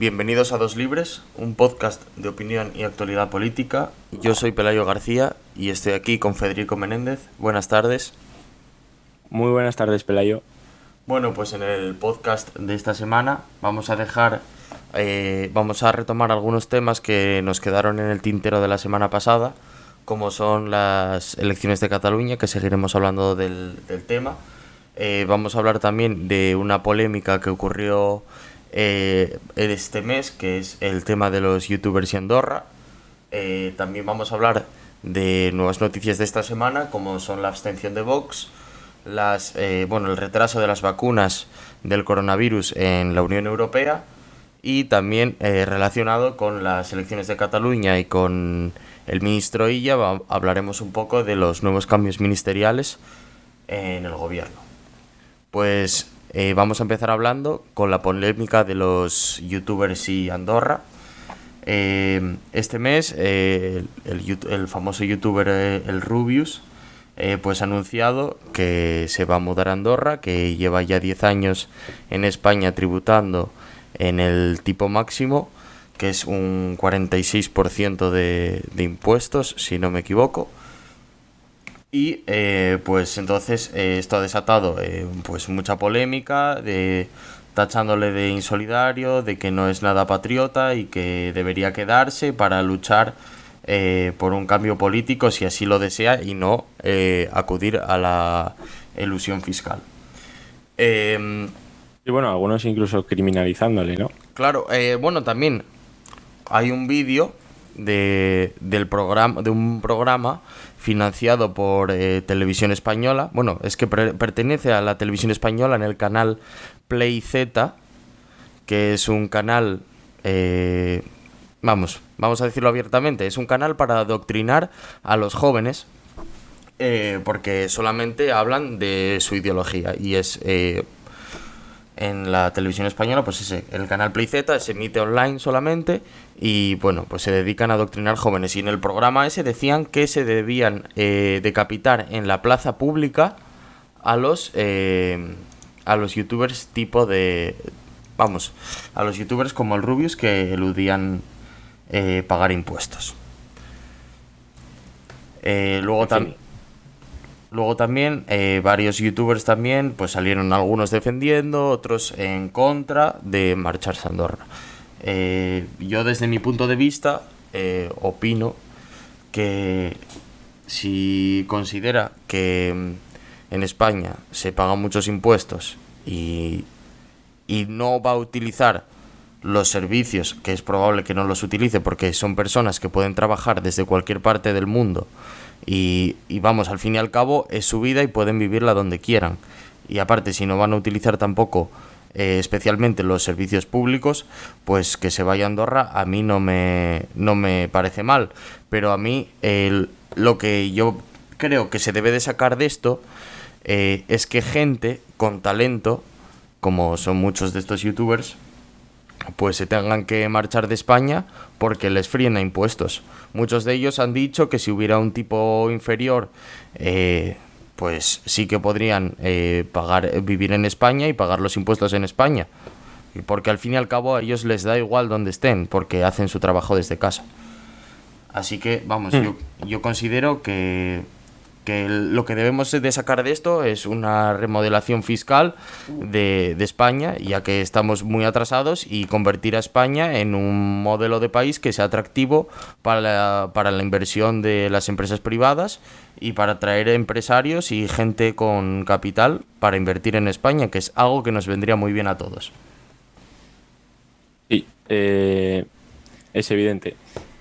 Bienvenidos a Dos Libres, un podcast de opinión y actualidad política. Yo soy Pelayo García y estoy aquí con Federico Menéndez. Buenas tardes. Muy buenas tardes, Pelayo. Bueno, pues en el podcast de esta semana vamos a retomar algunos temas que nos quedaron en el tintero de la semana pasada, como son las elecciones de Cataluña, que seguiremos hablando del tema. Vamos a hablar también de una polémica que ocurrió este mes, que es el tema de los youtubers y Andorra. También vamos a hablar de nuevas noticias de esta semana, como son la abstención de Vox, el retraso de las vacunas del coronavirus en la Unión Europea y también relacionado con las elecciones de Cataluña y con el ministro Illa hablaremos un poco de los nuevos cambios ministeriales en el gobierno. Pues vamos a empezar hablando con la polémica de los youtubers y Andorra. Este mes el famoso youtuber el Rubius pues ha anunciado que se va a mudar a Andorra, que lleva ya 10 años en España tributando en el tipo máximo, que es un 46% de impuestos, si no me equivoco. Y pues entonces esto ha desatado pues mucha polémica, tachándole de insolidario, de que no es nada patriota y que debería quedarse para luchar por un cambio político si así lo desea y no acudir a la elusión fiscal. Y bueno, algunos incluso criminalizándole, ¿no? Claro, también hay un vídeo de un programa financiado por Televisión Española. Bueno, es que pertenece a la Televisión Española en el canal Play Z, que es un canal, vamos a decirlo abiertamente, es un canal para adoctrinar a los jóvenes, porque solamente hablan de su ideología y es... En la Televisión Española, pues el canal Play Z se emite online solamente y bueno, pues se dedican a adoctrinar jóvenes. Y en el programa ese decían que se debían decapitar en la plaza pública a los youtubers a los youtubers como el Rubius, que eludían pagar impuestos. Luego también varios youtubers también pues salieron, algunos defendiendo, otros en contra de marcharse a Andorra. Yo desde mi punto de vista opino que si considera que en España se pagan muchos impuestos y no va a utilizar los servicios, que es probable que no los utilice porque son personas que pueden trabajar desde cualquier parte del mundo y vamos, al fin y al cabo es su vida y pueden vivirla donde quieran, y aparte si no van a utilizar tampoco especialmente los servicios públicos, pues que se vaya a Andorra a mí no me parece mal, pero a mí lo que yo creo que se debe de sacar de esto es que gente con talento, como son muchos de estos youtubers, pues se tengan que marchar de España porque les fríen a impuestos. Muchos de ellos han dicho que si hubiera un tipo inferior, pues sí que podrían vivir en España y pagar los impuestos en España, porque al fin y al cabo a ellos les da igual donde estén, porque hacen su trabajo desde casa. Así que, vamos, yo considero que lo que debemos de sacar de esto es una remodelación fiscal de España, ya que estamos muy atrasados, y convertir a España en un modelo de país que sea atractivo para la inversión de las empresas privadas y para atraer empresarios y gente con capital para invertir en España, que es algo que nos vendría muy bien a todos. Sí, es evidente.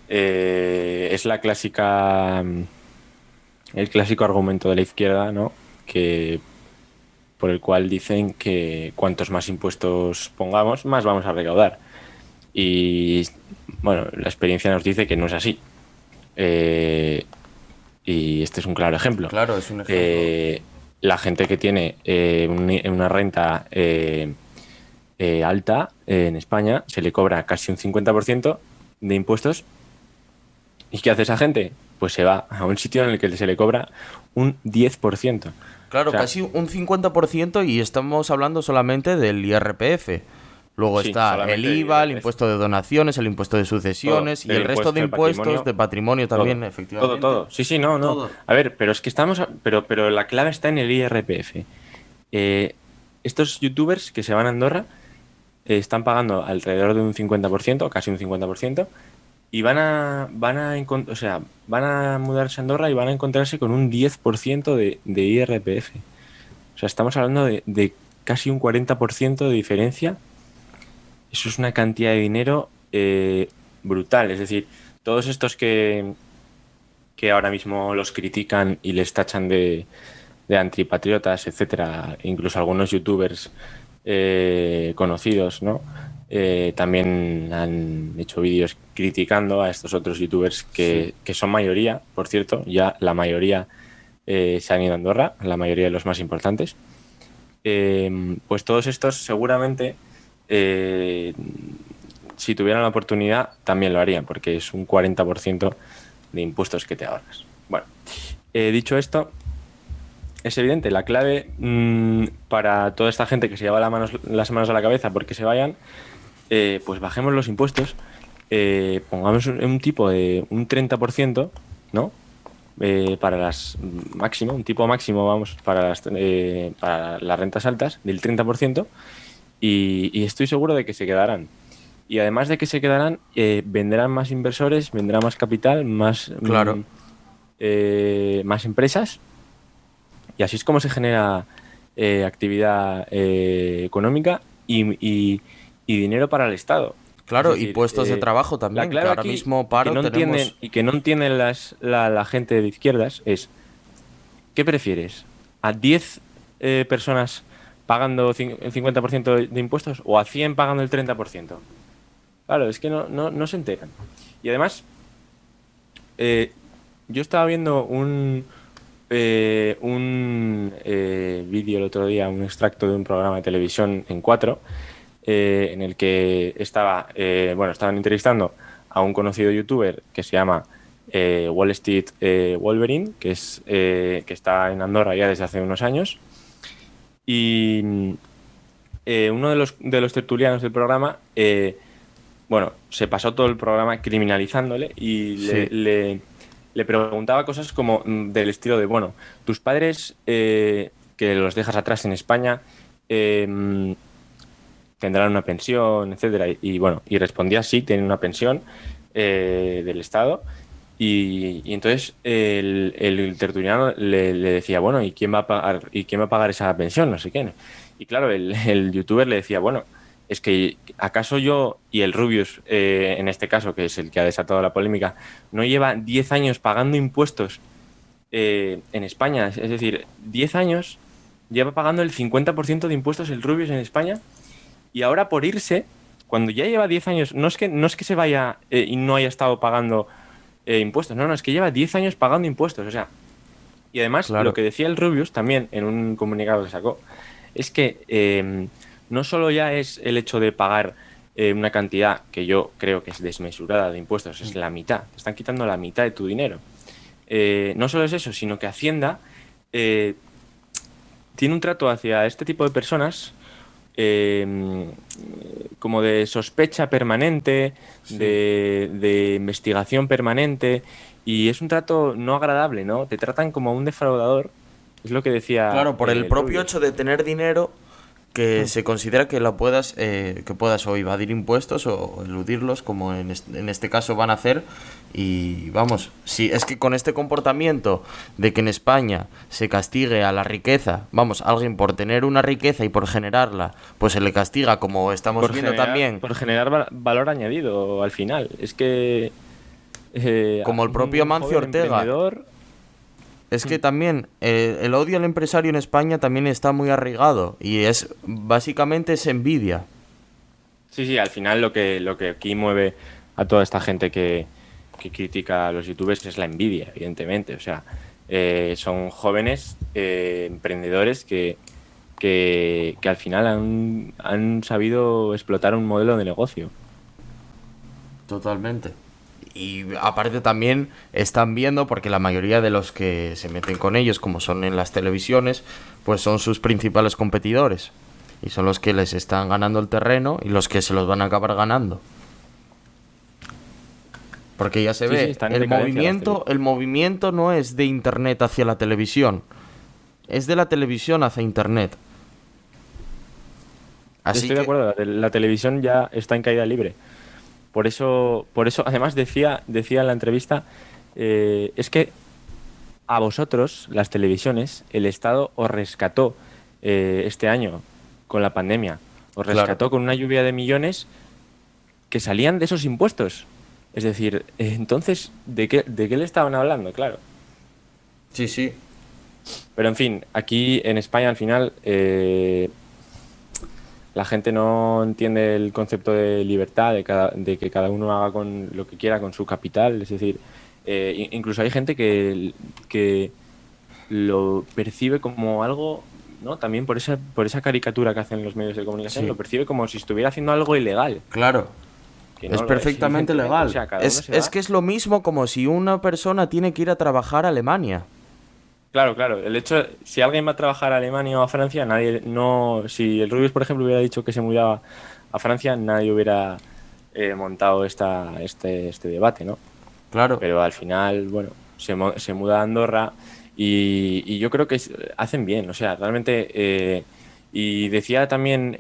Es la clásica... El clásico argumento de la izquierda, ¿no? Por el cual dicen que cuantos más impuestos pongamos, más vamos a recaudar. Y bueno, la experiencia nos dice que no es así. Y este es un claro ejemplo. Claro, es un ejemplo. La gente que tiene una renta alta en España se le cobra casi un 50% de impuestos. ¿Y qué hace esa gente? Pues se va a un sitio en el que se le cobra un 10%. Claro, o sea, casi un 50%, y estamos hablando solamente del IRPF. Luego Sí, está solamente el de IVA, el IRPF. impuesto de donaciones, el impuesto de sucesiones y El el resto de impuesto de impuestos de patrimonio también, todo, efectivamente. todo. Sí, sí, no, no. Todo. A ver, pero es que pero la clave está en el IRPF. Estos youtubers que se van a Andorra están pagando alrededor de un 50%, casi un 50%, y o sea, van a mudarse a Andorra y van a encontrarse con un 10% de IRPF. O sea, estamos hablando de casi un 40% de diferencia. Eso es una cantidad de dinero brutal. Es decir, todos estos que ahora mismo los critican y les tachan de antipatriotas, etcétera, incluso algunos youtubers conocidos, ¿no? También han hecho vídeos criticando a estos otros youtubers Sí. que son mayoría, por cierto, ya la mayoría se han ido a Andorra, la mayoría de los más importantes. Pues todos estos seguramente, eh, si tuvieran la oportunidad, también lo harían, porque es un 40% de impuestos que te ahorras. Bueno, dicho esto, es evidente, la clave para toda esta gente que se lleva las manos a la cabeza porque se vayan, pues bajemos los impuestos, pongamos un tipo de un 30%, ¿no? Para las máximo, un tipo máximo, vamos, para las rentas altas del 30%, y estoy seguro de que se quedarán. Y además de que se quedarán, vendrán más inversores, vendrá más capital, Claro. más empresas, y así es como se genera actividad económica y dinero para el Estado. Es Claro, y decir, puestos de trabajo la también, que clave ahora aquí mismo y que paro no entienden, tenemos. la gente de izquierdas es, ¿qué prefieres? ¿A 10 personas pagando el 50% de impuestos o a 100 pagando el 30%? Claro, es que no se enteran. Y además, eh, yo estaba viendo un vídeo el otro día, un extracto de un programa de televisión en Cuatro, en el que estaban entrevistando a un conocido youtuber que se llama Wall Street Wolverine, que está en Andorra ya desde hace unos años. Y uno de los tertulianos del programa, se pasó todo el programa criminalizándole y Sí, le preguntaba cosas como del estilo de, bueno, tus padres que los dejas atrás en España tendrán una pensión, etcétera. Y respondía sí, tienen una pensión del Estado. Y entonces el tertuliano le decía, bueno, ¿y quién va a pagar, esa pensión? No sé qué. Y claro, el youtuber le decía, bueno, es que ¿acaso yo y el Rubius, en este caso, que es el que ha desatado la polémica, no lleva 10 años pagando impuestos en España? Es decir, 10 años lleva pagando el 50% de impuestos el Rubius en España, y ahora por irse, cuando ya lleva 10 años, no es que se vaya y no haya estado pagando impuestos, no, es que lleva 10 años pagando impuestos, o sea. Y además, lo claro. que decía el Rubius también en un comunicado que sacó, es que no solo ya es el hecho de pagar una cantidad que yo creo que es desmesurada de impuestos, es la mitad, te están quitando la mitad de tu dinero. No solo es eso, sino que Hacienda eh, tiene un trato hacia este tipo de personas como de sospecha permanente, Sí. de investigación permanente, y es un trato no agradable, ¿no? Te tratan como un defraudador, es lo que decía Claro, por el el propio Rubius. hecho de tener dinero que se considera que que puedas o evadir impuestos o eludirlos, como en este caso van a hacer. Y vamos, si es que con este comportamiento de que en España se castigue a la riqueza, vamos, alguien por tener una riqueza y por generarla, pues se le castiga, como estamos viendo también, Por generar valor añadido al final. Es que como el propio un Amancio joven Ortega. emprendedor. Es que también el odio al empresario en España también está muy arraigado y es básicamente es envidia. Sí, sí, al final lo que aquí mueve a toda esta gente que critica a los youtubers es la envidia, evidentemente. O sea, son jóvenes emprendedores que al final han sabido explotar un modelo de negocio. Totalmente. Y aparte también están viendo, porque la mayoría de los que se meten con ellos, como son en las televisiones, pues son sus principales competidores. y son los que les están ganando el terreno y los que se los van a acabar ganando. Porque ya se Sí, sí, ve, están en decadencia las teles. el movimiento no es de internet hacia la televisión, es de la televisión hacia internet. Yo Así estoy de que, acuerdo, la televisión ya está en caída libre. Por eso, además decía en la entrevista, es que a vosotros, las televisiones, el Estado os rescató este año con la pandemia. Os claro, rescató con una lluvia de millones que salían de esos impuestos. Es decir, entonces, ¿de qué le estaban hablando? Claro. sí, sí, Pero en fin, aquí en España al final la gente no entiende el concepto de libertad, de que cada uno haga con lo que quiera con su capital. Es decir, incluso hay gente que lo percibe como algo, ¿no? También por esa caricatura que hacen los medios de comunicación, sí, lo percibe como si estuviera haciendo algo ilegal, claro. que Es no lo es, perfectamente evidentemente. O legal. sea, cada uno se Es va. que es lo mismo como si una persona tiene que ir a trabajar a Alemania. Claro, claro. El hecho, si alguien va a trabajar a Alemania o a Francia, nadie, no, si el Rubius, por ejemplo, hubiera dicho que se mudaba a Francia, nadie hubiera montado este debate, ¿no? Claro, Pero al final, bueno, se muda a Andorra y yo creo que hacen bien, o sea, realmente. Y decía también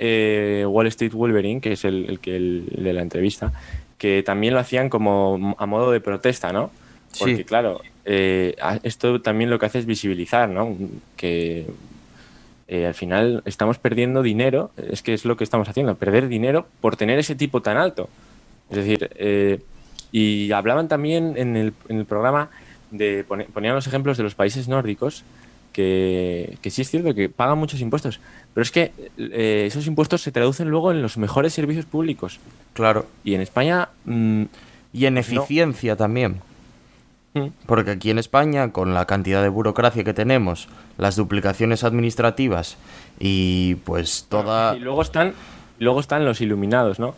Wall Street Wolverine, que es el de la entrevista, que también lo hacían como a modo de protesta, ¿no? sí, Porque, claro, esto también lo que hace es visibilizar, ¿no? Que al final estamos perdiendo dinero, es que es lo que estamos haciendo, perder dinero por tener ese tipo tan alto. Es decir, y hablaban también en el programa ponían los ejemplos de los países nórdicos, que sí es cierto que pagan muchos impuestos, pero es que esos impuestos se traducen luego en los mejores servicios públicos. claro. Y en España, Y en pues no. eficiencia también. Mm. Porque aquí en España, con la cantidad de burocracia que tenemos, las duplicaciones administrativas y pues Bueno, toda... y luego están los iluminados, ¿no?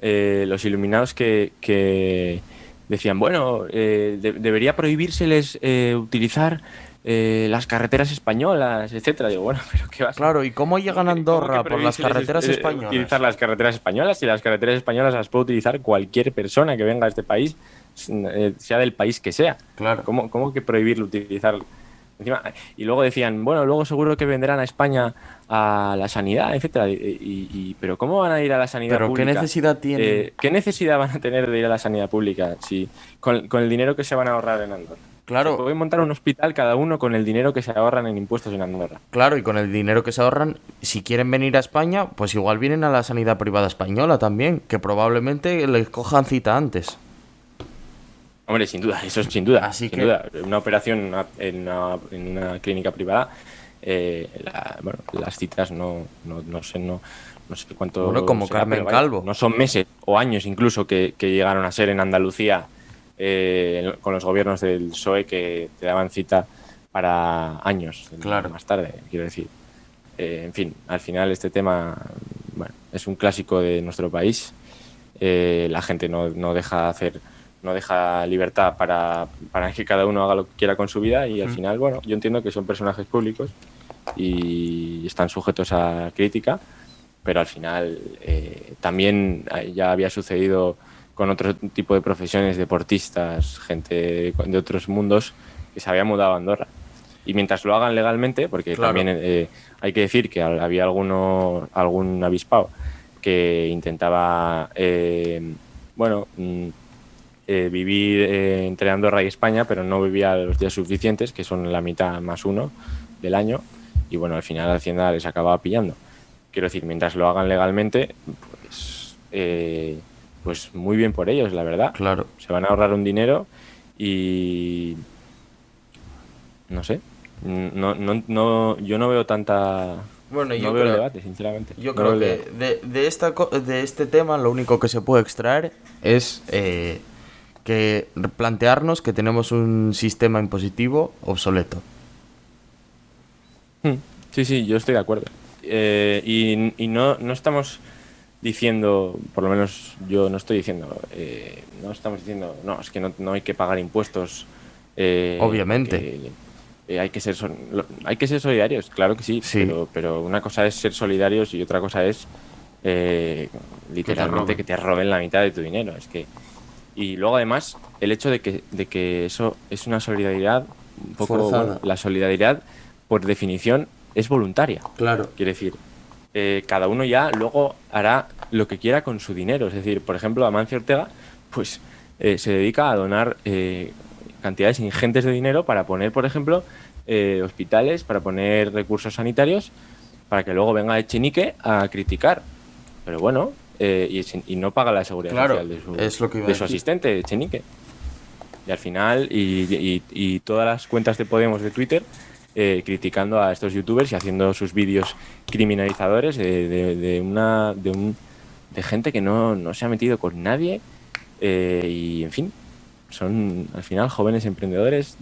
Los iluminados que decían, bueno, debería prohibírseles utilizar las carreteras españolas, etcétera. Digo, bueno, pero ¿qué vas a...? Claro, ¿y cómo llegan a ¿Cómo que Andorra por las prohibírseles carreteras utilizar españolas? las carreteras españolas? Si las carreteras españolas las puede utilizar cualquier persona que venga a este país, sea del país que sea. Claro, ¿Cómo que prohibirlo utilizar? Encima, y luego decían, bueno, luego seguro que vendrán a España a la sanidad, etcétera. Pero ¿cómo van a ir a la sanidad pero ¿qué pública? necesidad tienen? ¿Qué necesidad van a tener de ir a la sanidad pública si con el dinero que se van a ahorrar en Andorra? Se Claro, puede montar un hospital cada uno con el dinero que se ahorran en impuestos en Andorra. claro, y con el dinero que se ahorran, si quieren venir a España, pues igual vienen a la sanidad privada española también, que probablemente les cojan cita antes. Hombre, sin duda, eso es sin duda, Así sin que, duda. Una operación en una clínica privada, bueno, las citas no sé bueno, cuánto como será, pero Carmen vaya, Calvo. no son meses o años incluso que llegaron a ser en Andalucía con los gobiernos del PSOE que te daban cita para años Claro, más tarde, quiero decir. En fin, al final este tema, bueno, es un clásico de nuestro país. La gente no deja hacer, no deja libertad para que cada uno haga lo que quiera con su vida y al final, bueno, yo entiendo que son personajes públicos y están sujetos a crítica, pero al final también ya había sucedido con otro tipo de profesiones, deportistas, gente de otros mundos que se había mudado a Andorra. Y mientras lo hagan legalmente, porque claro, también hay que decir que había algún avispado que intentaba, bueno, vivir entre Andorra y España, pero no vivía los días suficientes, que son la mitad más uno del año, y bueno, al final Hacienda les acababa pillando. Quiero decir, mientras lo hagan legalmente, pues muy bien por ellos, la verdad. claro. Se van a ahorrar un dinero y no sé, yo no veo Bueno, no veo el debate, sinceramente. yo No veo creo el que debate. de este tema lo único que se puede extraer es que plantearnos que tenemos un sistema impositivo obsoleto. Sí, sí, yo estoy de acuerdo. Y no estamos diciendo, por lo menos yo no estoy diciendo, no estamos diciendo, no, es que no hay que pagar impuestos Obviamente. porque hay que ser solidarios, claro que sí, Sí. pero una cosa es ser solidarios y otra cosa es literalmente que te roben la mitad de tu dinero. Y luego además el hecho de que eso es una solidaridad un poco, Forzada. bueno, la solidaridad por definición es voluntaria. Claro. Quiere decir, cada uno ya luego hará lo que quiera con su dinero. Es decir, por ejemplo, Amancio Ortega pues se dedica a donar cantidades ingentes de dinero para poner, por ejemplo, hospitales, para poner recursos sanitarios, para que luego venga Echenique a criticar. Pero bueno, y no paga la seguridad Claro, social es lo que iba a de su decir. asistente, Echenique. Y al final, y todas las cuentas de Podemos de Twitter criticando a estos youtubers y haciendo sus vídeos criminalizadores de gente que no se ha metido con nadie. Y en fin, son al final jóvenes emprendedores.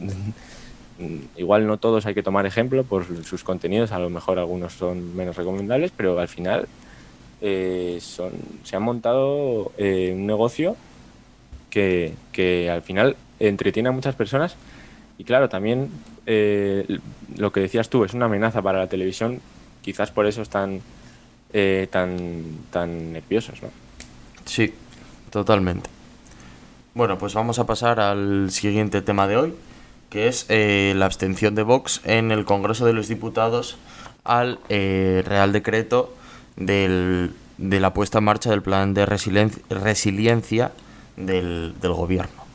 Igual no todos hay que tomar ejemplo por sus contenidos, a lo mejor algunos son menos recomendables, pero al final se han montado un negocio que al final entretiene a muchas personas. Y claro, también lo que decías tú es una amenaza para la televisión, quizás por eso están tan nerviosos, ¿no? Sí, totalmente. Bueno, pues vamos a pasar al siguiente tema de hoy, que es la abstención de Vox en el Congreso de los Diputados al Real Decreto de la puesta en marcha del plan de resiliencia del gobierno.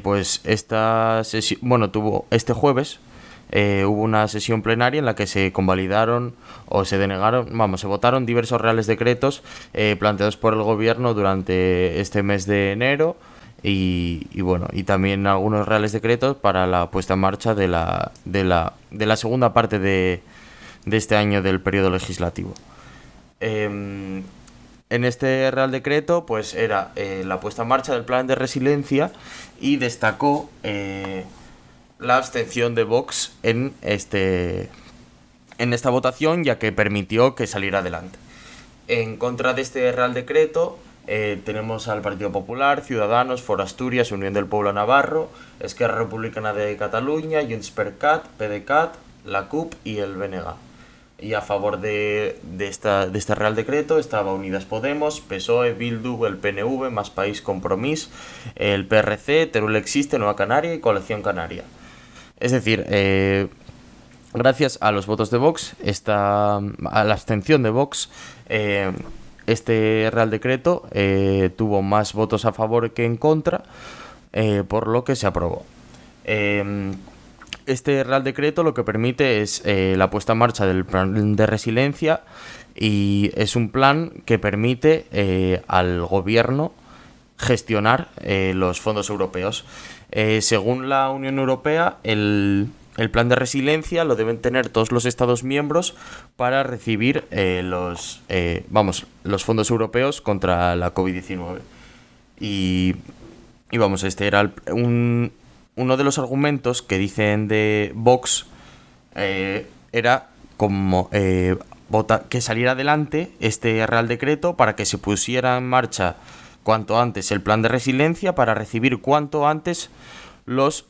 Pues esta sesión, bueno, este jueves hubo una sesión plenaria en la que se convalidaron o se denegaron, se votaron diversos reales decretos planteados por el gobierno durante este mes de enero y bueno, y también algunos reales decretos para la puesta en marcha de la segunda parte de este año del periodo legislativo. En este Real Decreto pues era la puesta en marcha del plan de resiliencia y destacó la abstención de Vox en esta votación, ya que permitió que saliera adelante. En contra de este Real Decreto tenemos al Partido Popular, Ciudadanos, For Asturias, Unión del Pueblo Navarro, Esquerra Republicana de Cataluña, Junts per Cat, PDeCAT, la CUP y el BNG. Y a favor de este Real Decreto estaba Unidas Podemos, PSOE, Bildu, el PNV, Más País, Compromís, el PRC, Teruel Existe, Nueva Canaria y Coalición Canaria. Es decir, gracias a los votos de Vox, a la abstención de Vox, este Real Decreto tuvo más votos a favor que en contra, por lo que se aprobó. Este Real Decreto lo que permite es la puesta en marcha del plan de resiliencia y es un plan que permite al gobierno gestionar los fondos europeos. Según la Unión Europea, el plan de resiliencia lo deben tener todos los Estados miembros para recibir los fondos europeos contra la COVID-19. Y vamos, este era uno de los argumentos que dicen de Vox, era como que saliera adelante este Real Decreto para que se pusiera en marcha cuanto antes el plan de resiliencia para recibir cuanto antes los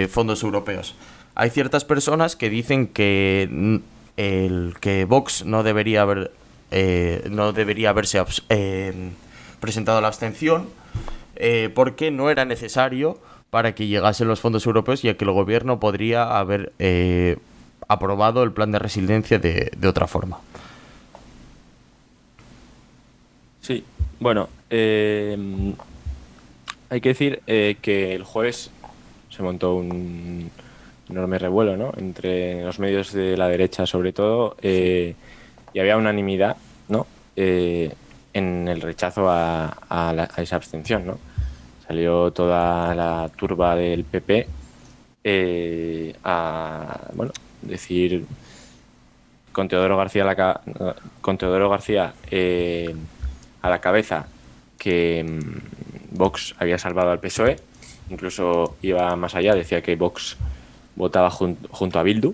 fondos europeos. Hay ciertas personas que dicen que Vox no debería haberse presentado la abstención porque no era necesario para que llegasen los fondos europeos, ya que el gobierno podría haber aprobado el plan de resiliencia de otra forma. Sí, bueno, hay que decir que el jueves se montó un enorme revuelo, ¿no?, entre los medios de la derecha, sobre todo, y había unanimidad, ¿no?, en el rechazo a esa abstención, ¿no? Salió toda la turba del PP a decir con Teodoro García a la cabeza que Vox había salvado al PSOE. Incluso iba más allá, decía que Vox votaba junto a Bildu.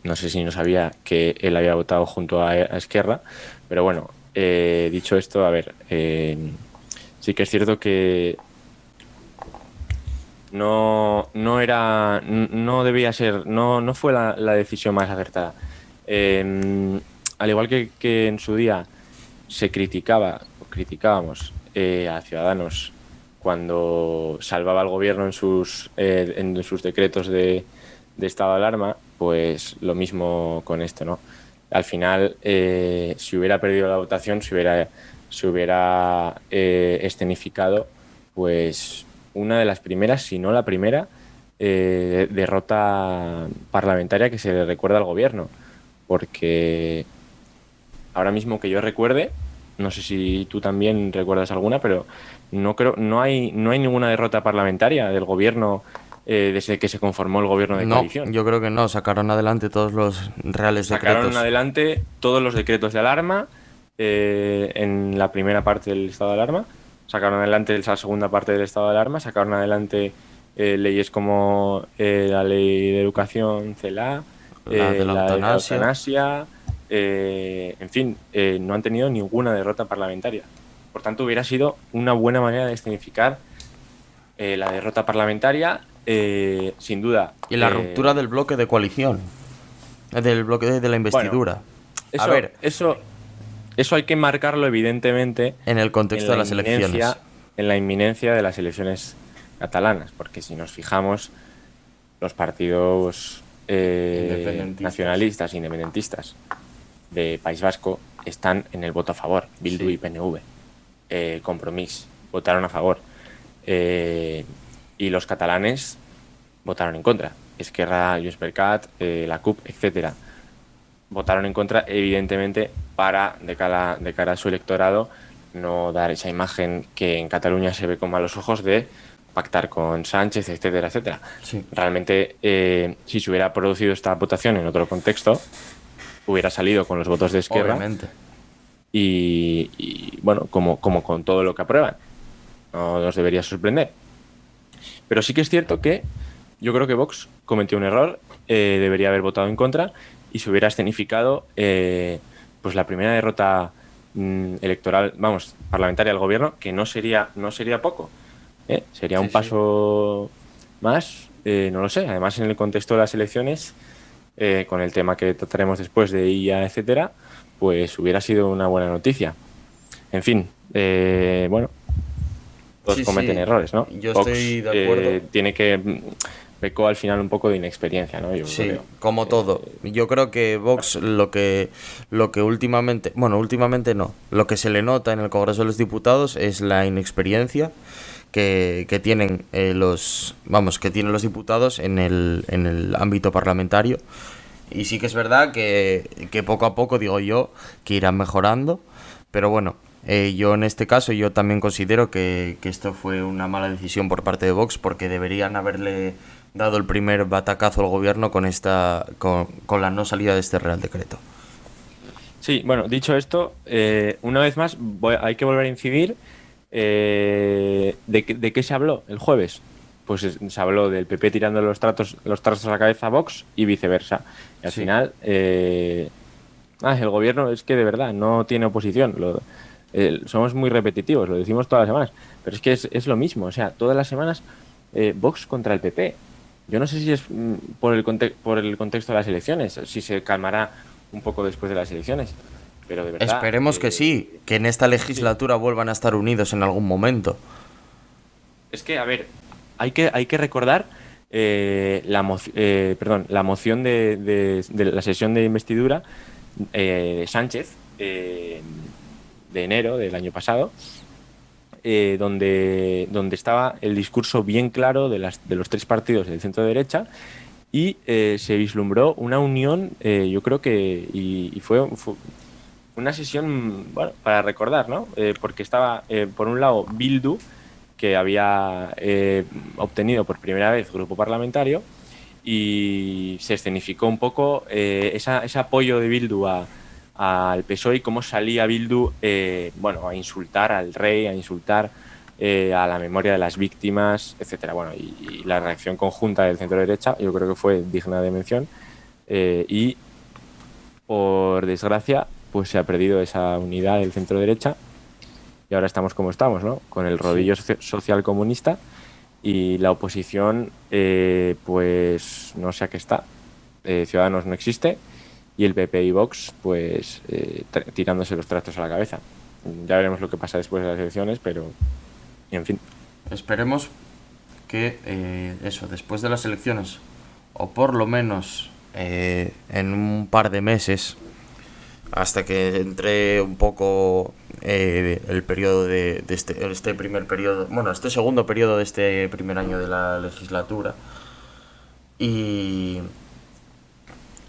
No sé si no sabía que él había votado junto a Esquerra, pero bueno, dicho esto, a ver, sí que es cierto que no debía ser, no fue la decisión más acertada. Al igual que en su día se criticábamos a Ciudadanos cuando salvaba al gobierno en sus decretos de estado de alarma, pues lo mismo con esto, ¿no? Al final, si hubiera perdido la votación, se hubiera escenificado, pues una de las primeras, si no la primera, derrota parlamentaria que se le recuerda al gobierno. Porque ahora mismo que yo recuerde, no sé si tú también recuerdas alguna, pero no hay ninguna derrota parlamentaria del gobierno desde que se conformó el gobierno de No, coalición. yo creo que no. Sacaron adelante todos los reales Sacaron decretos. adelante todos los decretos de alarma en la primera parte del estado de alarma, sacaron adelante esa segunda parte del estado de alarma, sacaron adelante leyes como la ley de educación CELA, La de la la de la eutanasia. eutanasia, en fin, no han tenido ninguna derrota parlamentaria. Por tanto, hubiera sido una buena manera de escenificar la derrota parlamentaria, sin duda. Y la ruptura del bloque de coalición. Del bloque de la Bueno, investidura. A eso, ver, eso, eso hay que marcarlo evidentemente en el contexto de las elecciones. en la inminencia de las elecciones catalanas, porque si nos fijamos, los partidos nacionalistas, independentistas de País Vasco están en el voto a favor. Bildu Sí. y PNV, Compromís, votaron a favor. Y los catalanes votaron en contra. Esquerra, Junts per Cat, la CUP, etcétera. Votaron en contra, evidentemente, para, de cara a su electorado, no dar esa imagen que en Cataluña se ve con malos ojos de pactar con Sánchez, etcétera, etcétera. Sí. Realmente, si se hubiera producido esta votación en otro contexto, hubiera salido con los votos de Esquerra Obviamente. y bueno, como con todo lo que aprueban. No nos debería sorprender. Pero sí que es cierto que yo creo que Vox cometió un error, debería haber votado en contra y se hubiera escenificado pues la primera derrota electoral, vamos, parlamentaria del gobierno, que no sería poco. Sería Sí, un sí. paso más, no lo sé. Además, en el contexto de las elecciones, con el tema que trataremos después de IA, etcétera, pues hubiera sido una buena noticia. En fin, bueno, todos Sí, cometen sí. errores, ¿no? Yo Vox estoy de acuerdo. tiene que pecó al final un poco de inexperiencia, ¿no? Yo Sí, creo. como todo. Yo creo que Vox lo que últimamente, bueno, últimamente no, lo que se le nota en el Congreso de los Diputados es la inexperiencia que tienen que tienen los diputados en el ámbito parlamentario. Y sí que es verdad que poco a poco, digo yo, que irán mejorando. Pero bueno, yo en este caso yo también considero que esto fue una mala decisión por parte de Vox, porque deberían haberle dado el primer batacazo al gobierno con la no salida de este Real Decreto. Sí, bueno, dicho esto, una vez más hay que volver a incidir de qué se habló el jueves. Pues se habló del PP tirando los trastos a la cabeza a Vox y viceversa. Y al Sí. final, el gobierno es que de verdad no tiene oposición. Somos muy repetitivos, lo decimos todas las semanas. Pero es que es lo mismo. O sea, todas las semanas Vox contra el PP. Yo no sé si es por el contexto de las elecciones, si se calmará un poco después de las elecciones. Pero de verdad. Esperemos que sí, que en esta legislatura vuelvan a estar unidos en algún momento. Es que, a ver, hay que recordar la moción de la sesión de investidura de Sánchez de enero del año pasado, donde estaba el discurso bien claro de los tres partidos del centro derecha y se vislumbró una unión, yo creo que, y fue una sesión, bueno, para recordar, ¿no? Porque estaba, por un lado, Bildu, que había obtenido por primera vez grupo parlamentario, y se escenificó un poco ese apoyo de Bildu al PSOE y cómo salía Bildu a insultar al rey, a insultar a la memoria de las víctimas, etcétera. Bueno, y la reacción conjunta del centro derecha yo creo que fue digna de mención y por desgracia pues se ha perdido esa unidad del centro derecha y ahora estamos como estamos, ¿no? Con el rodillo social comunista Y la oposición, pues no sé a qué está. Ciudadanos no existe y el PP y Vox, pues tirándose los trastos a la cabeza. Ya veremos lo que pasa después de las elecciones, pero en fin. Esperemos que eso, después de las elecciones, o por lo menos en un par de meses, hasta que entre un poco el periodo de este primer periodo, bueno, este segundo periodo de este primer año de la legislatura. Y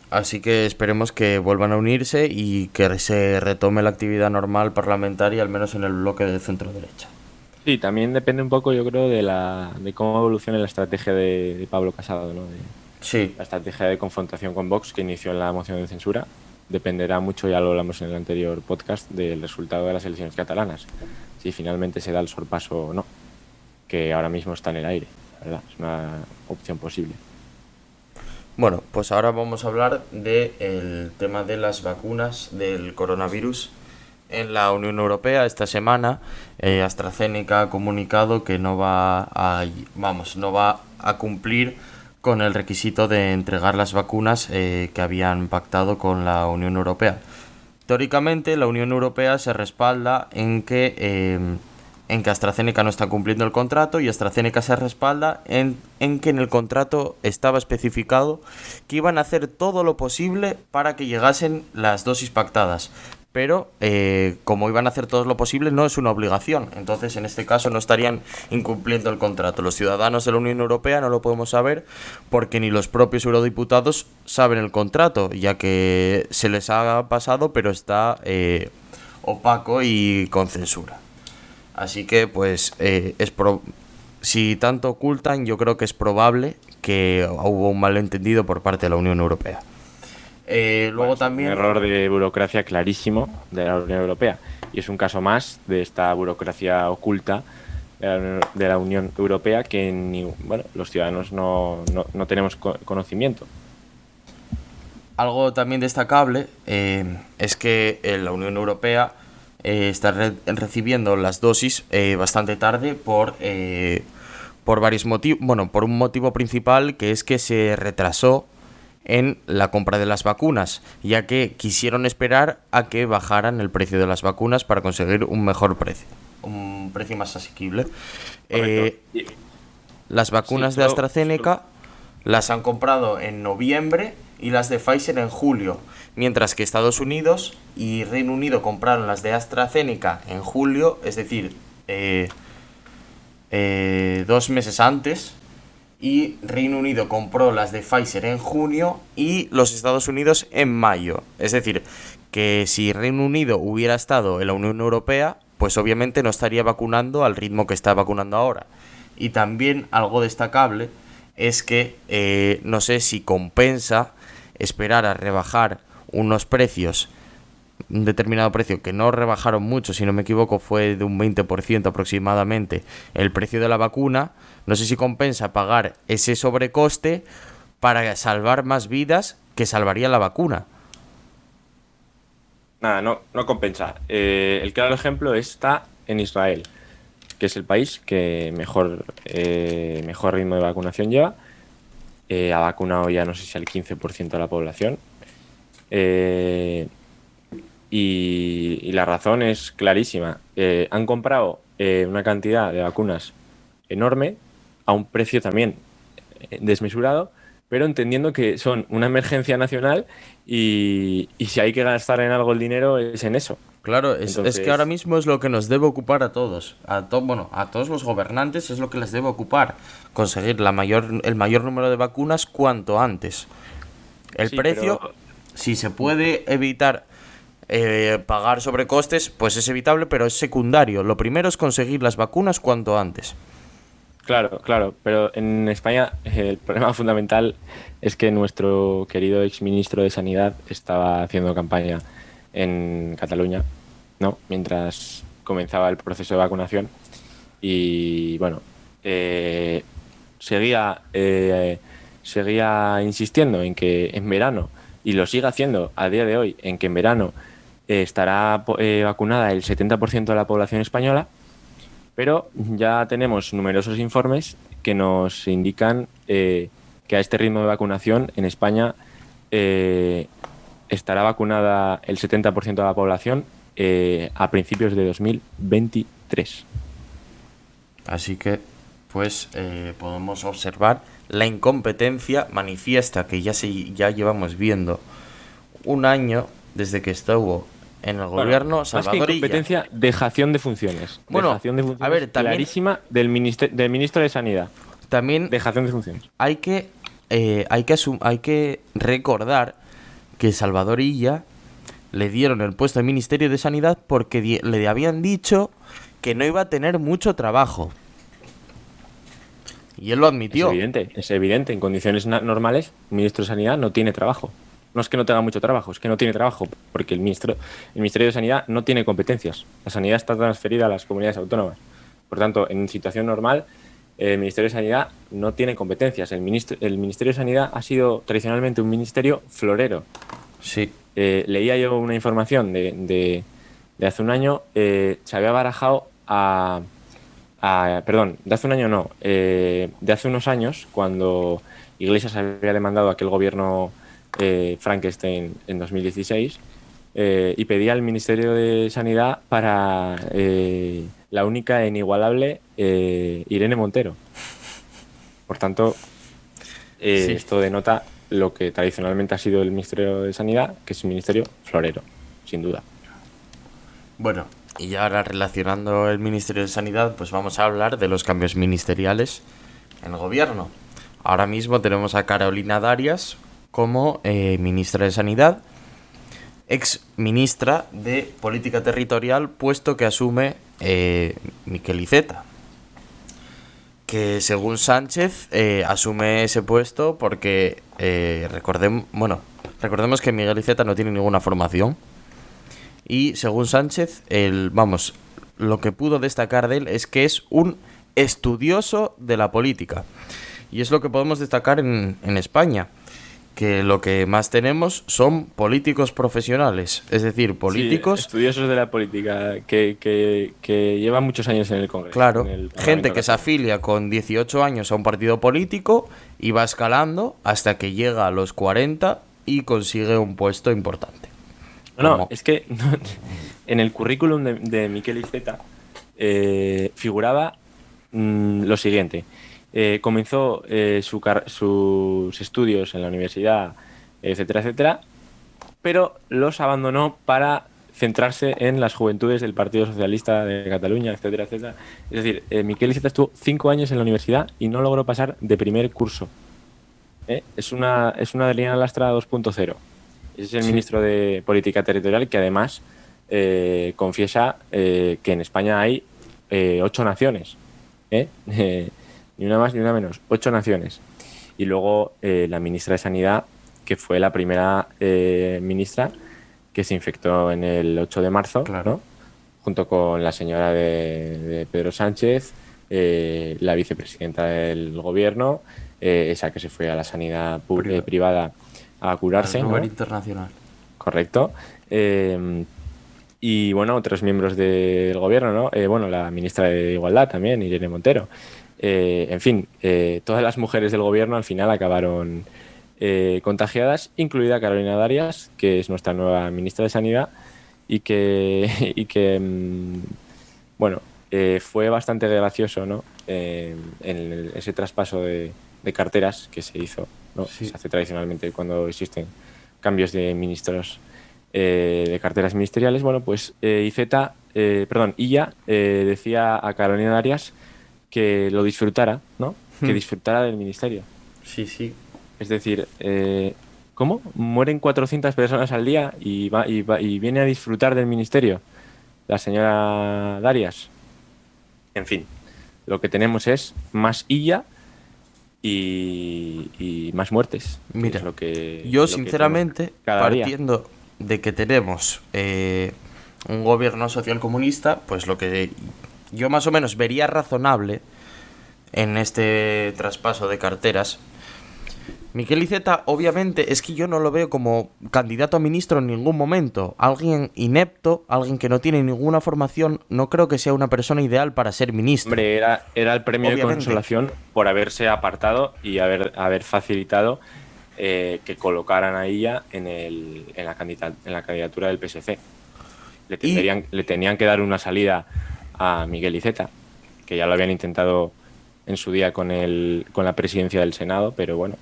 así que esperemos que vuelvan a unirse y que se retome la actividad normal parlamentaria, al menos en el bloque de centro derecha. Sí, también depende un poco, yo creo, de cómo evolucione la estrategia de Pablo Casado, ¿no? Sí, La estrategia de confrontación con Vox que inició en la moción de censura. Dependerá mucho, ya lo hablamos en el anterior podcast, del resultado de las elecciones catalanas. Si finalmente se da el sorpaso o no, que ahora mismo está en el aire, la verdad, es una opción posible. bueno, pues ahora vamos a hablar del tema de las vacunas del coronavirus. En la Unión Europea esta semana AstraZeneca ha comunicado que no va a cumplir con el requisito de entregar las vacunas que habían pactado con la Unión Europea. Teóricamente, la Unión Europea se respalda en que AstraZeneca no está cumpliendo el contrato, y AstraZeneca se respalda en que en el contrato estaba especificado que iban a hacer todo lo posible para que llegasen las dosis pactadas. Pero como iban a hacer todo lo posible, no es una obligación. Entonces, en este caso, no estarían incumpliendo el contrato. Los ciudadanos de la Unión Europea no lo podemos saber porque ni los propios eurodiputados saben el contrato, ya que se les ha pasado, pero está opaco y con censura. Así que, pues, si tanto ocultan, yo creo que es probable que hubo un malentendido por parte de la Unión Europea. Luego también... Un error de burocracia clarísimo de la Unión Europea. Y es un caso más de esta burocracia oculta de la Unión Europea que los ciudadanos no tenemos conocimiento. Algo también destacable es que la Unión Europea está recibiendo las dosis bastante tarde por varios motivos. Bueno, por un motivo principal, que es que se retrasó en la compra de las vacunas, ya que quisieron esperar a que bajaran el precio de las vacunas para conseguir un mejor precio, un precio más asequible. Las vacunas de AstraZeneca las han comprado en noviembre y las de Pfizer en julio, mientras que Estados Unidos y Reino Unido compraron las de AstraZeneca en julio, es decir, 2 meses antes, y Reino Unido compró las de Pfizer en junio y los Estados Unidos en mayo. Es decir, que si Reino Unido hubiera estado en la Unión Europea, pues obviamente no estaría vacunando al ritmo que está vacunando ahora. Y también algo destacable es que no sé si compensa esperar a rebajar unos precios, un determinado precio que no rebajaron mucho, si no me equivoco fue de un 20% aproximadamente el precio de la vacuna. No sé si compensa pagar ese sobrecoste para salvar más vidas que salvaría la vacuna. Nada, no compensa. El claro ejemplo está en Israel, que es el país que mejor ritmo de vacunación lleva. Ha vacunado ya no sé si al 15% de la población. Y la razón es clarísima. Han comprado una cantidad de vacunas enorme a un precio también desmesurado, pero entendiendo que son una emergencia nacional y si hay que gastar en algo el dinero es en eso. Claro, es que ahora mismo es lo que nos debe ocupar a todos. A todos los gobernantes es lo que les debe ocupar. Conseguir el mayor número de vacunas cuanto antes. El precio, pero... si se puede evitar pagar sobrecostes, pues es evitable, pero es secundario. Lo primero es conseguir las vacunas cuanto antes. Claro, pero en España el problema fundamental es que nuestro querido exministro de Sanidad estaba haciendo campaña en Cataluña, ¿no? Mientras comenzaba el proceso de vacunación y bueno, seguía insistiendo en que en verano, y lo sigue haciendo a día de hoy, en que en verano estará vacunada el 70% de la población española, pero ya tenemos numerosos informes que nos indican que a este ritmo de vacunación en España estará vacunada el 70% de la población a principios de 2023. Así que, pues, podemos observar la incompetencia manifiesta que ya llevamos viendo un año desde que estuvo en el gobierno Salvador más que Illa. incompetencia, dejación de funciones. Bueno, dejación de funciones a ver, también, clarísima del ministro de Sanidad. También Dejación de funciones. hay que recordar que Salvador Illa le dieron el puesto de Ministerio de Sanidad porque le habían dicho que no iba a tener mucho trabajo. Y él lo admitió. Es evidente. En condiciones normales, un ministro de Sanidad no tiene trabajo. No es que no tenga mucho trabajo, es que no tiene trabajo, porque el Ministerio de Sanidad no tiene competencias. La sanidad está transferida a las comunidades autónomas. Por tanto, en situación normal, el Ministerio de Sanidad no tiene competencias. El Ministerio de Sanidad ha sido tradicionalmente un ministerio florero. Sí. Leía yo una información de hace un año, se había barajado perdón, de hace un año no, de hace unos años, cuando Iglesias había demandado a aquel gobierno Frankenstein en 2016 y pedía al Ministerio de Sanidad para la única e inigualable Irene Montero. Por tanto, Sí. esto denota lo que tradicionalmente ha sido el Ministerio de Sanidad, que es un ministerio florero, sin duda. Bueno, y ahora relacionando el Ministerio de Sanidad, pues vamos a hablar de los cambios ministeriales en el gobierno. Ahora mismo tenemos a Carolina Darias como ministra de Sanidad, ex ministra de Política Territorial, puesto que asume Miquel Iceta, que según Sánchez asume ese puesto porque recordemos que Miguel Iceta no tiene ninguna formación. Y según Sánchez, lo que pudo destacar de él es que es un estudioso de la política. Y es lo que podemos destacar en España, que lo que más tenemos son políticos profesionales, es decir, políticos... Sí, estudiosos de la política, que llevan muchos años en el Congreso. Claro, gente que se afilia con 18 años a un partido político y va escalando hasta que llega a los 40 y consigue un puesto importante. No, es que en el currículum de Miquel Iceta figuraba lo siguiente. Comenzó sus estudios en la universidad, etcétera, etcétera, pero los abandonó para centrarse en las juventudes del Partido Socialista de Cataluña, etcétera, etcétera. Es decir, Miquel Iceta estuvo 5 años en la universidad y no logró pasar de primer curso. Es una Adriana Lastra 2.0. Es el ministro de Política Territorial que además confiesa que en España hay 8 naciones. Ni una más ni una menos. 8 naciones. Y luego la ministra de Sanidad, que fue la primera ministra que se infectó en el 8 de marzo, claro, ¿no? Junto con la señora de Pedro Sánchez, la vicepresidenta del gobierno, esa que se fue a la sanidad privada a curarse. Al Uber ¿no? Internacional. Correcto. Y bueno, otros miembros del gobierno, ¿no? La ministra de Igualdad también, Irene Montero. En fin, todas las mujeres del gobierno al final acabaron contagiadas, incluida Carolina Darias, que es nuestra nueva ministra de Sanidad y que fue bastante gracioso, ¿no? En ese traspaso de carteras que se hizo, ¿no? Sí. Se hace tradicionalmente cuando existen cambios de ministros de carteras ministeriales. Bueno, pues Illa decía a Carolina Darias que lo disfrutara, ¿no? Que disfrutara del ministerio. Sí, sí. Es decir, ¿cómo? Mueren 400 personas al día y viene a disfrutar del ministerio la señora Darias. En fin, lo que tenemos es más Illa y más muertes. Mira, es lo que, yo sinceramente, partiendo día. De que tenemos un gobierno socialcomunista, pues lo que yo más o menos vería razonable en este traspaso de carteras Miquel Iceta, obviamente, es que yo no lo veo como candidato a ministro en ningún momento. Alguien inepto, alguien que no tiene ninguna formación, no creo que sea una persona ideal para ser ministro. Hombre, era el premio Obviamente. de consolación por haberse apartado y haber facilitado que colocaran a ella en la candidatura del PSC. Le tenían que dar una salida a Miquel Iceta, que ya lo habían intentado en su día con la presidencia del Senado, pero bueno,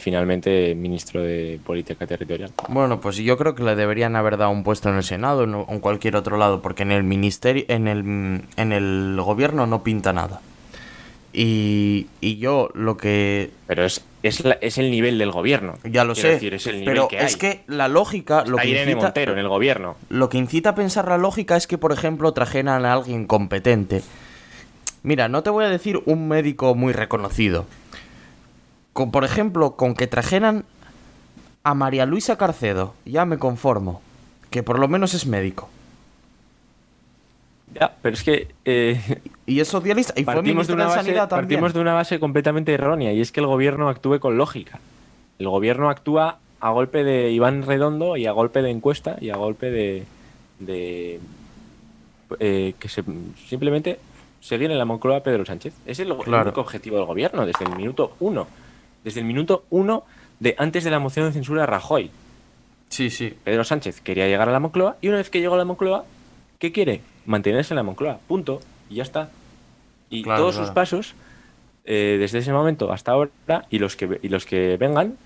finalmente ministro de Política Territorial. Bueno, pues yo creo que le deberían haber dado un puesto en el Senado o en cualquier otro lado, porque en el ministerio, en el gobierno no pinta nada. Y yo lo que... Pero es el nivel del gobierno. Ya lo sé, decir, es el nivel pero que hay. es que la lógica... Lo Está que Irene incita, Montero en el gobierno. Lo que incita a pensar la lógica es que, por ejemplo, trajeran a alguien competente. Mira, no te voy a decir un médico muy reconocido. Por ejemplo, con que trajeran a María Luisa Carcedo, ya me conformo. Que por lo menos es médico. Ya, pero es que Y es socialista y fue ministro de Sanidad también. Partimos de una base completamente errónea, y es que el gobierno actúe con lógica. El gobierno actúa a golpe de Iván Redondo y a golpe de encuesta y a golpe de simplemente seguir en la Moncloa a Pedro Sánchez. Es el único objetivo del gobierno desde el minuto uno. Desde el minuto uno de antes de la moción de censura de Rajoy. Sí, sí. Pedro Sánchez quería llegar a la Moncloa, y una vez que llegó a la Moncloa, ¿qué quiere? Mantenerse en la Moncloa, punto, y ya está. Y todos sus pasos, desde ese momento hasta ahora, y los que vengan,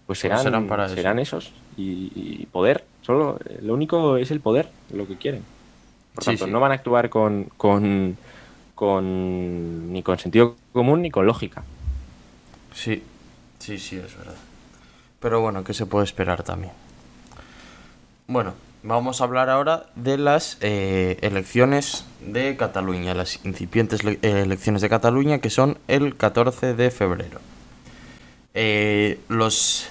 pues serán esos. Y poder, solo lo único es el poder, lo que quieren. Por tanto, no van a actuar ni con sentido común ni con lógica. Sí, es verdad. Pero bueno, ¿qué se puede esperar también? Bueno, vamos a hablar ahora de las elecciones de Cataluña, las incipientes elecciones de Cataluña, que son el 14 de febrero. Las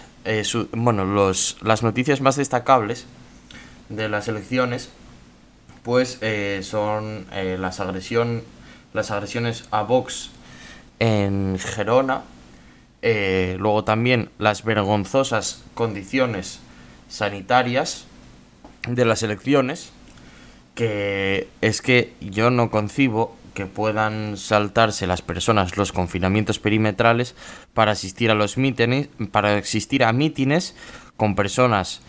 noticias más destacables de las elecciones, pues son las agresiones a Vox en Gerona, luego también las vergonzosas condiciones sanitarias de las elecciones, que es que yo no concibo que puedan saltarse las personas los confinamientos perimetrales para asistir a los mítines, con personas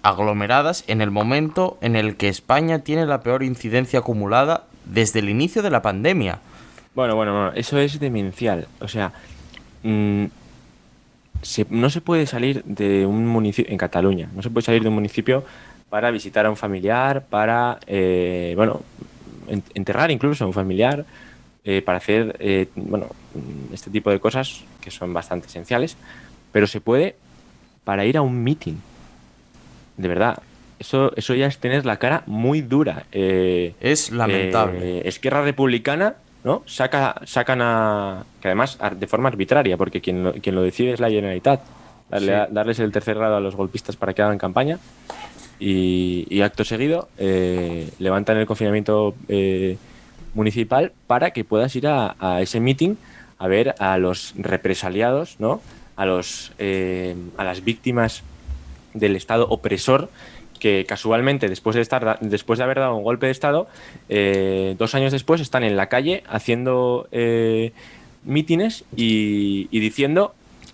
aglomeradas en el momento en el que España tiene la peor incidencia acumulada desde el inicio de la pandemia. Bueno, eso es demencial. O sea, no se puede salir de un municipio en Cataluña, no se puede salir de un municipio para visitar a un familiar, para enterrar incluso a un familiar, para hacer este tipo de cosas que son bastante esenciales, pero se puede para ir a un mitin. De verdad, eso ya es tener la cara muy dura. Es lamentable. Esquerra Republicana, ¿no? Sacan a... que además de forma arbitraria, porque quien lo decide es la Generalitat. Darles el tercer grado a los golpistas para que hagan campaña, y acto seguido levantan el confinamiento municipal para que puedas ir a ese meeting a ver a los represaliados, ¿no? A las víctimas del Estado opresor, que casualmente después de haber dado un golpe de Estado, 2 años después están en la calle haciendo mítines y diciendo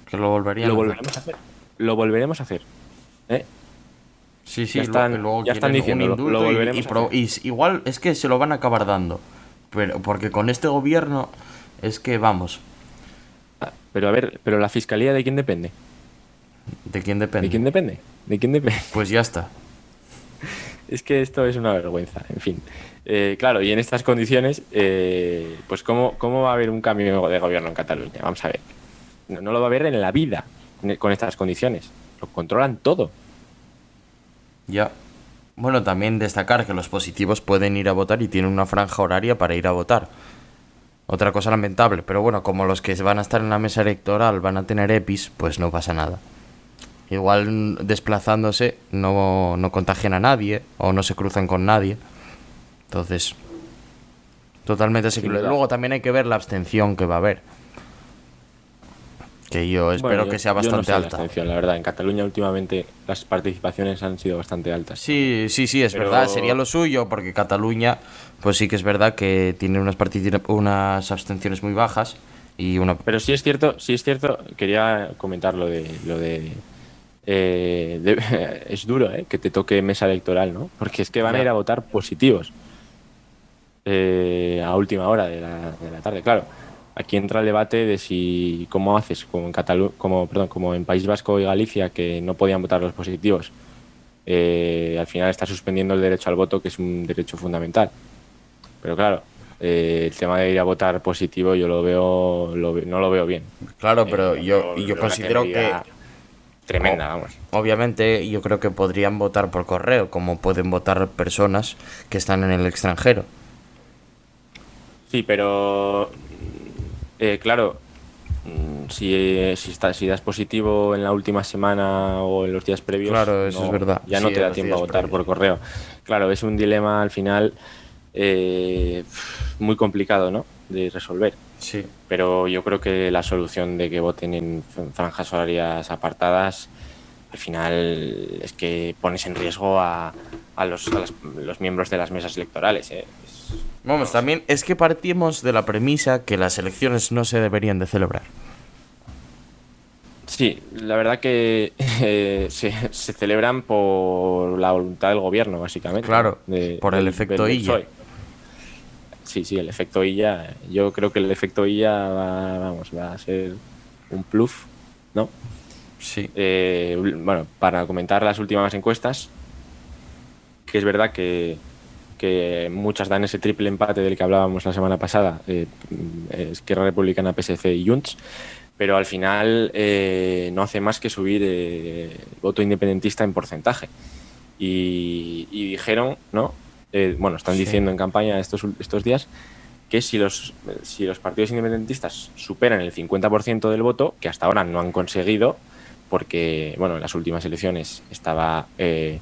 que lo volveremos a hacer. Lo volveremos a hacer. Sí, ya están diciendo, lo volveremos a hacer. Y igual es que se lo van a acabar dando, pero porque con este gobierno es que vamos. Pero a ver, ¿pero la fiscalía de quién depende? ¿De quién depende? ¿De quién depende? Pues ya está. Es que esto es una vergüenza, en fin. Claro, y en estas condiciones, pues ¿cómo va a haber un cambio de gobierno en Cataluña? Vamos a ver. No lo va a haber en la vida con estas condiciones. Lo controlan todo. Ya. Bueno, también destacar que los positivos pueden ir a votar y tienen una franja horaria para ir a votar. Otra cosa lamentable, pero bueno, como los que van a estar en la mesa electoral van a tener EPIs, pues no pasa nada. Igual desplazándose no contagian a nadie o no se cruzan con nadie. Entonces, totalmente asequible. Luego también hay que ver la abstención que va a haber. que yo espero Bueno, que sea yo no bastante sé la alta. abstención, la verdad. En Cataluña últimamente las participaciones han sido bastante altas. Sí, sí, sí, es Pero verdad, sería lo suyo, porque Cataluña, pues sí que es verdad que tiene unas abstenciones muy bajas y una... Pero sí es cierto, quería comentar es duro, que te toque mesa electoral, ¿no? Porque es que van a ir Ya, a votar positivos a última hora de la tarde. Claro, aquí entra el debate de si cómo haces como en perdón, como en País Vasco y Galicia, que no podían votar los positivos. Al final está suspendiendo el derecho al voto, que es un derecho fundamental. Pero claro, el tema de ir a votar positivo yo no lo veo bien. claro, pero yo Lo veo una considero que, temeridad tremenda, vamos. obviamente, yo creo que podrían votar por correo, como pueden votar personas que están en el extranjero. Sí, pero claro, si das positivo en la última semana o en los días previos, Claro, eso es verdad, ya no sí, te en da los tiempo a días votar previos. por correo. Claro, es un dilema al final eh, muy complicado, ¿no? De resolver. Sí. Pero yo creo que la solución de que voten en franjas horarias apartadas, al final es que pones en riesgo los miembros de las mesas electorales, ¿eh? Vamos, No sé. también es que partimos de la premisa que las elecciones no se deberían de celebrar. Sí, la verdad que se celebran por la voluntad del gobierno, básicamente, ¿no? Claro, por el efecto Del Illa. PSOE. Sí, sí, el efecto Illa. Yo creo que el efecto Illa va a ser un plus, ¿no? Sí, Bueno, para comentar las últimas encuestas, que es verdad que muchas dan ese triple empate del que hablábamos la semana pasada, Esquerra Republicana, PSC y Junts, pero al final no hace más que subir el voto independentista en porcentaje. Y dijeron, ¿no? Bueno, están sí. diciendo en campaña estos días que si los partidos independentistas superan el 50% del voto, que hasta ahora no han conseguido, porque, bueno, en las últimas elecciones estaba en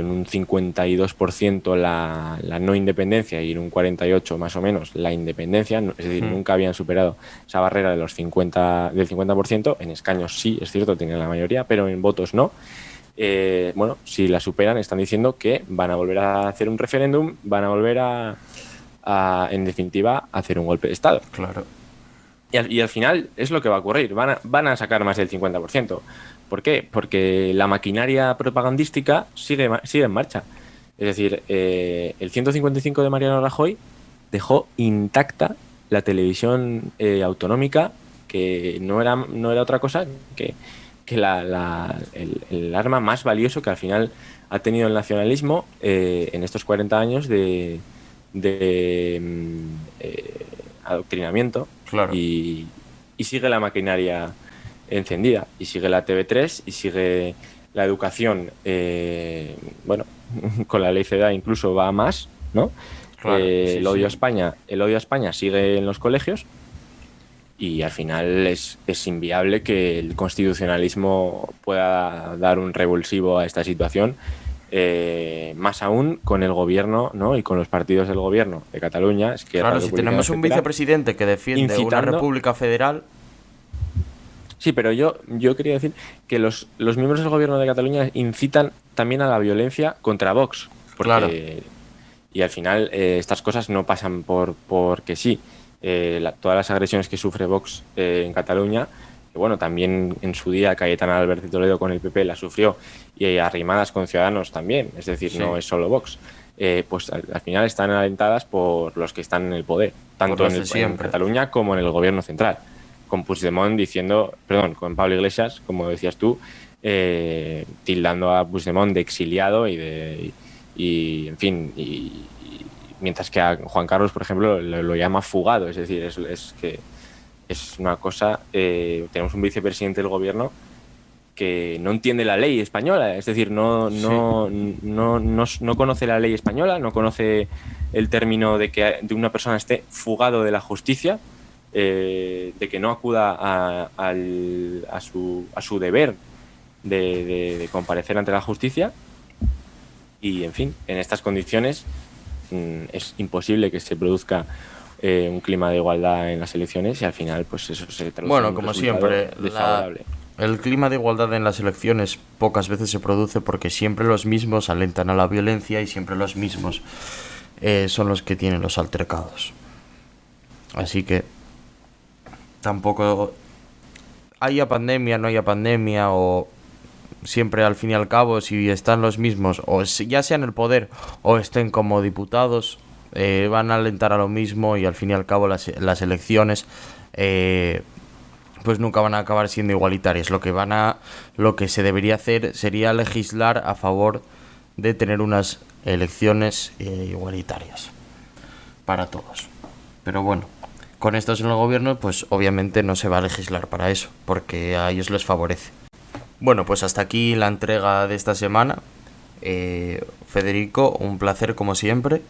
un 52% la no independencia y en un 48% más o menos la independencia, es decir, Hmm. nunca habían superado esa barrera de del 50%, en escaños sí, es cierto, tienen la mayoría, pero en votos no. Bueno, si la superan, están diciendo que van a volver a hacer un referéndum, van a volver en definitiva, a hacer un golpe de Estado. Claro. Y al final es lo que va a ocurrir, van a sacar más del 50%. ¿Por qué? Porque la maquinaria propagandística sigue en marcha. Es decir, el 155 de Mariano Rajoy dejó intacta la televisión autonómica, que no era otra cosa que el arma más valioso que al final ha tenido el nacionalismo en estos 40 años de adoctrinamiento Claro. y sigue la maquinaria encendida y sigue la TV3 y sigue la educación, bueno, con la ley CEDA incluso va a más, ¿no? Claro, sí, sí. El odio a España sigue en los colegios y al final es inviable que el constitucionalismo pueda dar un revulsivo a esta situación, más aún con el gobierno, ¿no? Y con los partidos del gobierno de Cataluña, Esquerra Claro, si Republicana, tenemos un etcétera, vicepresidente que defiende una incitando. república federal, Sí, pero yo quería decir que los miembros del gobierno de Cataluña incitan también a la violencia contra Vox, claro, porque y al final estas cosas no pasan porque sí. Todas las agresiones que sufre Vox en Cataluña, que bueno, también en su día Cayetana Álvarez de Toledo con el PP la sufrió y arrimadas con Ciudadanos también, es decir, sí, no es solo Vox. Pues al final están alentadas por los que están en el poder, por tanto los de en siempre. Cataluña como en el gobierno central. Con Puigdemont con Pablo Iglesias, como decías tú, tildando a Puigdemont de exiliado y en fin, mientras que a Juan Carlos, por ejemplo, lo llama fugado, es decir, es que es una cosa, tenemos un vicepresidente del gobierno que no entiende la ley española, es decir, Sí, no conoce la ley española, no conoce el término de que de una persona esté fugado de la justicia, de que no acuda a su deber de comparecer ante la justicia y, en fin, en estas condiciones es imposible que se produzca un clima de igualdad en las elecciones y al final pues eso se traduce en Bueno, un como resultado siempre, desfavorable. el clima de igualdad en las elecciones pocas veces se produce porque siempre los mismos alentan a la violencia y siempre los mismos son los que tienen los altercados. Así que tampoco haya pandemia, no haya pandemia, o siempre al fin y al cabo, si están los mismos, o ya sea en el poder o estén como diputados, van a alentar a lo mismo y al fin y al cabo las elecciones pues nunca van a acabar siendo igualitarias. Lo que se debería hacer sería legislar a favor de tener unas elecciones igualitarias para todos. Pero bueno, con estos en el gobierno, pues obviamente no se va a legislar para eso, porque a ellos les favorece. Bueno, pues hasta aquí la entrega de esta semana. Federico, un placer como siempre.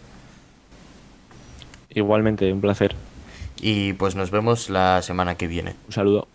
Igualmente, un placer. Y pues nos vemos la semana que viene. Un saludo.